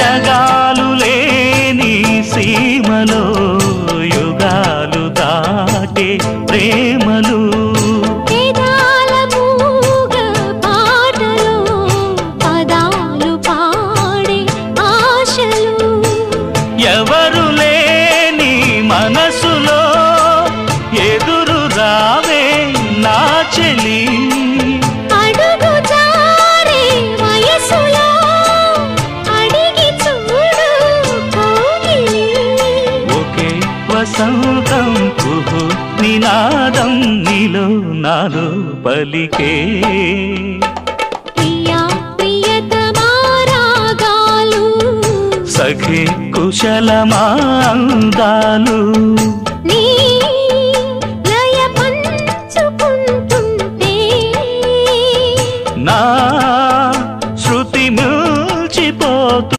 జగాలు లేని సీమలో యుగాలు దాటే ప్రేమలు ఎవరు లేని మనసులో ఎదురు రావే నా చెలి అడుగు జారే వయసులో అడిగి చూడు కౌగిలి ఒకే వసంతం కుహు నినాదం నీలో నాలో పలికే సఖి కుశలమాందాలు నీ